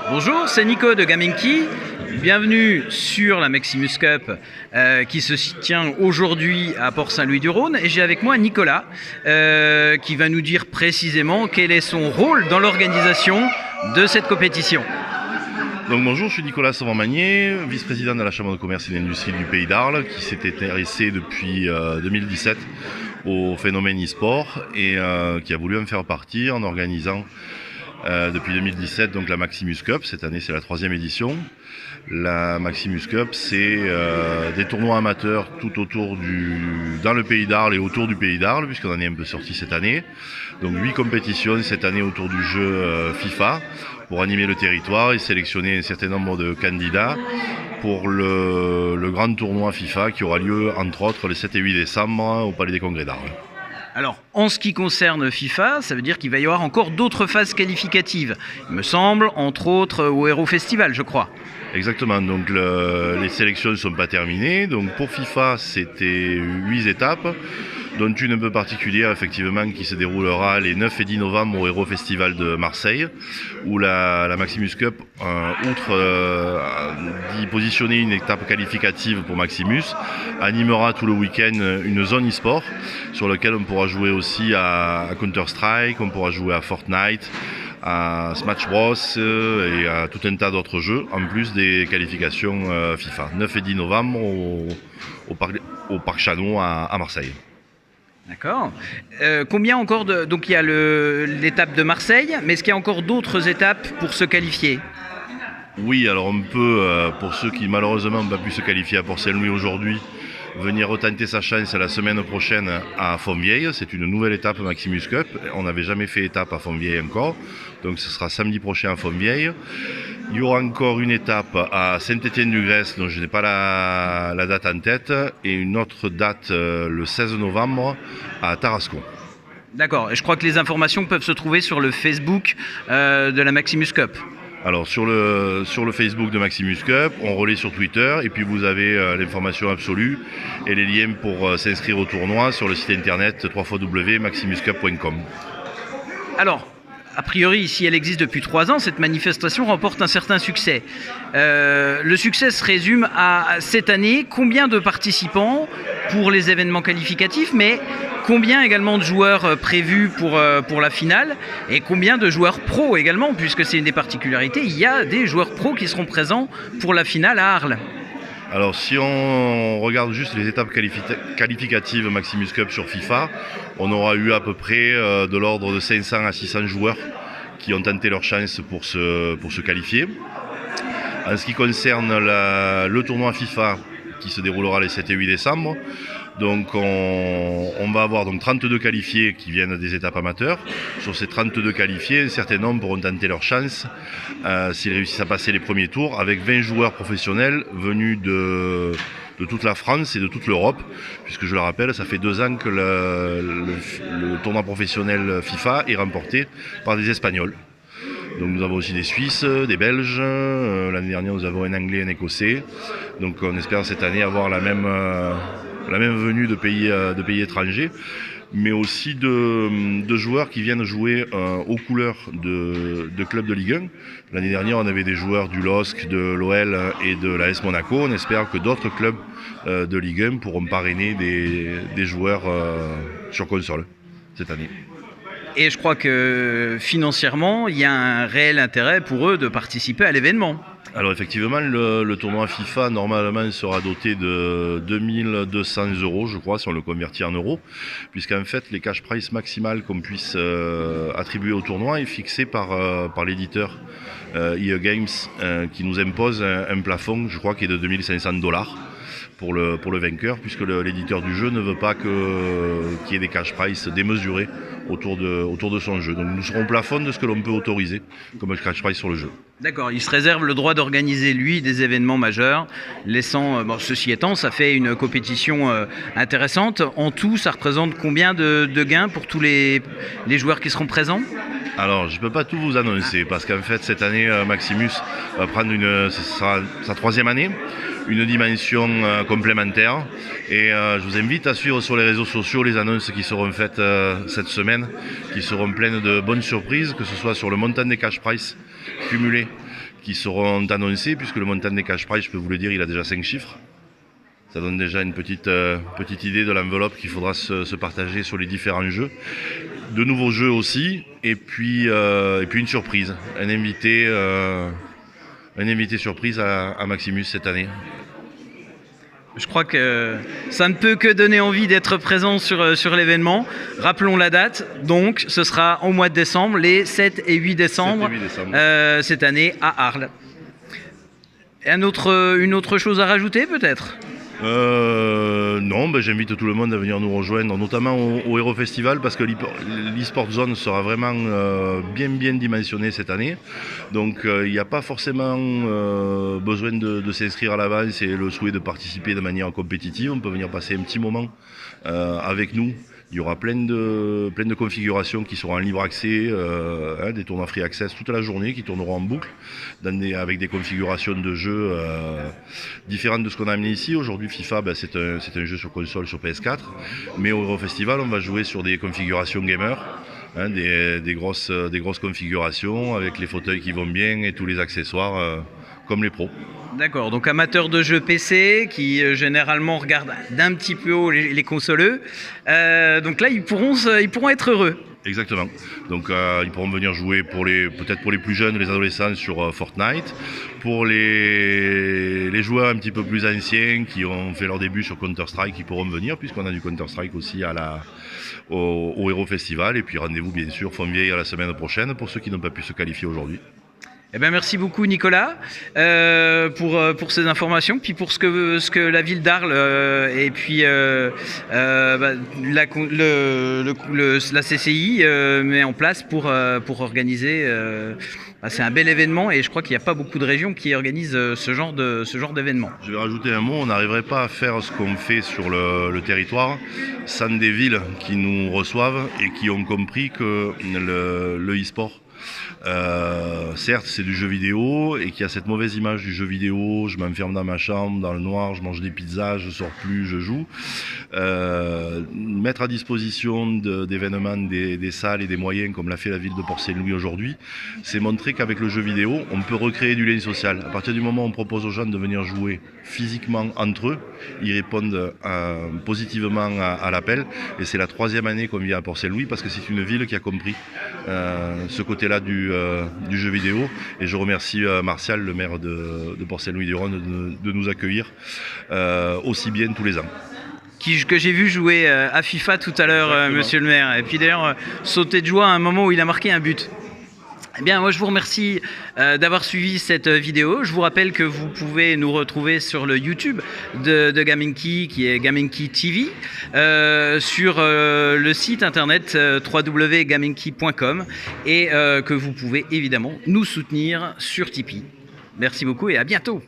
Bonjour, c'est Nico de Gaming Key. Bienvenue sur la Maximus Cup qui se tient aujourd'hui à Port-Saint-Louis-du-Rhône. Et j'ai avec moi Nicolas qui va nous dire précisément quel est son rôle dans l'organisation de cette compétition. Donc bonjour, je suis Nicolas Savant-Magnier, vice-président de la Chambre de commerce et d'industrie du Pays d'Arles, qui s'est intéressé depuis 2017 au phénomène e-sport et qui a voulu en faire partie en organisant depuis 2017 donc la Maximus Cup. Cette année c'est la 3e édition. La Maximus Cup, c'est des tournois amateurs tout autour dans le Pays d'Arles et autour du Pays d'Arles, puisqu'on en est un peu sorti cette année. Donc 8 compétitions cette année autour du jeu FIFA pour animer le territoire et sélectionner un certain nombre de candidats pour le grand tournoi FIFA qui aura lieu entre autres les 7 et 8 décembre au Palais des Congrès d'Arles. Alors, en ce qui concerne FIFA, ça veut dire qu'il va y avoir encore d'autres phases qualificatives. Il me semble, entre autres, au Hero Festival, je crois. Exactement, donc les sélections ne sont pas terminées. Donc pour FIFA, c'était 8 étapes, dont une un peu particulière, effectivement, qui se déroulera les 9 et 10 novembre au Hero Festival de Marseille, où la Maximus Cup, outre d'y positionner une étape qualificative pour Maximus, animera tout le week-end une zone e-sport, sur laquelle on pourra jouer aussi à Counter-Strike, on pourra jouer à Fortnite, à Smash Bros et à tout un tas d'autres jeux, en plus des qualifications FIFA. 9 et 10 novembre au Parc Chano à Marseille. D'accord. Combien encore Donc il y a l'étape de Marseille, mais est-ce qu'il y a encore d'autres étapes pour se qualifier ? Oui, alors on peut, pour ceux qui malheureusement n'ont pas pu se qualifier à Port-Saint-Louis aujourd'hui, venir retenter sa chance la semaine prochaine à Fontvieille. C'est une nouvelle étape Maximus Cup. On n'avait jamais fait étape à Fontvieille encore. Donc ce sera samedi prochain à Fontvieille. Il y aura encore une étape à Saint-Étienne-du-Grèce, dont je n'ai pas la date en tête, et une autre date le 16 novembre à Tarascon. D'accord. Et je crois que les informations peuvent se trouver sur le Facebook de la Maximus Cup. Alors sur le Facebook de Maximus Cup, on relaie sur Twitter et puis vous avez l'information absolue et les liens pour s'inscrire au tournoi sur le site internet www.maximuscup.com. Alors, a priori, si elle existe depuis 3 ans, cette manifestation remporte un certain succès. Le succès se résume à cette année, combien de participants pour les événements qualificatifs, mais combien également de joueurs prévus pour la finale et combien de joueurs pros également, puisque c'est une des particularités, il y a des joueurs pros qui seront présents pour la finale à Arles. Alors si on regarde juste les étapes qualificatives Maximus Cup sur FIFA, on aura eu à peu près de l'ordre de 500 à 600 joueurs qui ont tenté leur chance pour se qualifier. En ce qui concerne le tournoi FIFA qui se déroulera les 7 et 8 décembre, donc on va avoir donc 32 qualifiés qui viennent des étapes amateurs. Sur ces 32 qualifiés, un certain nombre pourront tenter leur chance s'ils réussissent à passer les premiers tours, avec 20 joueurs professionnels venus de toute la France et de toute l'Europe, puisque je le rappelle, ça fait 2 ans que le tournoi professionnel FIFA est remporté par des Espagnols. Donc nous avons aussi des Suisses, des Belges, l'année dernière nous avons un Anglais et un Écossais, donc on espère cette année avoir la même venue de pays étrangers, mais aussi de joueurs qui viennent jouer aux couleurs de clubs de Ligue 1. L'année dernière, on avait des joueurs du LOSC, de l'OL et de l'AS Monaco. On espère que d'autres clubs de Ligue 1 pourront parrainer des joueurs sur console cette année. Et je crois que financièrement, il y a un réel intérêt pour eux de participer à l'événement. Alors effectivement, le tournoi FIFA normalement sera doté de 2200 €, je crois, si on le convertit en euros, puisqu'en fait les cash prize maximales qu'on puisse attribuer au tournoi est fixé par l'éditeur EA Games qui nous impose un plafond, je crois, qui est de 2500 $ pour le vainqueur, puisque l'éditeur du jeu ne veut pas qu'il y ait des cash prize démesurés autour de son jeu. Donc nous serons au plafond de ce que l'on peut autoriser comme cash prize sur le jeu. D'accord, il se réserve le droit d'organiser, lui, des événements majeurs, laissant, ceci étant, ça fait une compétition intéressante. En tout, ça représente combien de gains pour tous les joueurs qui seront présents ? Alors, je ne peux pas tout vous annoncer parce qu'en fait, cette année, Maximus va prendre ce sera sa 3e année, une dimension complémentaire. Et je vous invite à suivre sur les réseaux sociaux les annonces qui seront faites cette semaine, qui seront pleines de bonnes surprises, que ce soit sur le montant des cash price cumulés qui seront annoncés, puisque le montant des cash price, je peux vous le dire, il a déjà 5 chiffres. Ça donne déjà une petite idée de l'enveloppe qu'il faudra se partager sur les différents jeux. De nouveaux jeux aussi, et puis une surprise, un invité surprise à Maximus cette année. Je crois que ça ne peut que donner envie d'être présent sur l'événement. Rappelons la date, donc ce sera au mois de décembre, les 7 et 8 décembre, 7 et 8 décembre. cette année à Arles. Et une autre chose à rajouter peut-être ? Non, j'invite tout le monde à venir nous rejoindre, notamment au Hero Festival, parce que l'e-sport zone sera vraiment bien dimensionné cette année. Donc il n'y a pas forcément besoin de s'inscrire à l'avance et le souhait de participer de manière compétitive. On peut venir passer un petit moment avec nous. Il y aura plein de configurations qui seront en libre accès, des tournois free access toute la journée qui tourneront en boucle avec des configurations de jeux différentes de ce qu'on a amené ici. Aujourd'hui, FIFA, c'est un jeu sur console, sur PS4. Mais au Euro Festival, on va jouer sur des configurations gamer, des grosses configurations avec les fauteuils qui vont bien et tous les accessoires comme les pros. D'accord, donc amateurs de jeux PC qui généralement regardent d'un petit peu haut les consoleux. Donc là, ils pourront être heureux. Exactement. Donc ils pourront venir jouer peut-être pour les plus jeunes, les adolescents sur Fortnite. Pour les joueurs un petit peu plus anciens qui ont fait leur début sur Counter-Strike, ils pourront venir puisqu'on a du Counter-Strike aussi au Hero Festival. Et puis rendez-vous bien sûr Fontvieille la semaine prochaine pour ceux qui n'ont pas pu se qualifier aujourd'hui. Eh bien, merci beaucoup Nicolas pour ces informations, puis pour ce que la ville d'Arles et puis la CCI met en place pour organiser. C'est un bel événement et je crois qu'il n'y a pas beaucoup de régions qui organisent ce genre d'événement. Je vais rajouter un mot, on n'arriverait pas à faire ce qu'on fait sur le territoire sans des villes qui nous reçoivent et qui ont compris que le e-sport, certes c'est du jeu vidéo et qu'il y a cette mauvaise image du jeu vidéo, je m'enferme dans ma chambre, dans le noir, je mange des pizzas, je sors plus, je joue. Mettre à disposition d'événements, des salles et des moyens comme l'a fait la ville de Port-Saint-Louis aujourd'hui, c'est montrer qu'avec le jeu vidéo, on peut recréer du lien social. À partir du moment où on propose aux gens de venir jouer physiquement entre eux, ils répondent positivement à l'appel et c'est la 3e année qu'on vient à Port-Saint-Louis parce que c'est une ville qui a compris ce côté-là du jeu vidéo et je remercie Martial, le maire de Port-Saint-Louis-du-Rhône de nous accueillir aussi bien tous les ans. Que j'ai vu jouer à FIFA tout à l'heure, monsieur le maire, et puis d'ailleurs sauter de joie à un moment où il a marqué un but. Eh bien, moi, je vous remercie d'avoir suivi cette vidéo. Je vous rappelle que vous pouvez nous retrouver sur le YouTube de GamingKey, qui est GamingKey TV, sur le site internet www.gamingkey.com et que vous pouvez évidemment nous soutenir sur Tipeee. Merci beaucoup et à bientôt.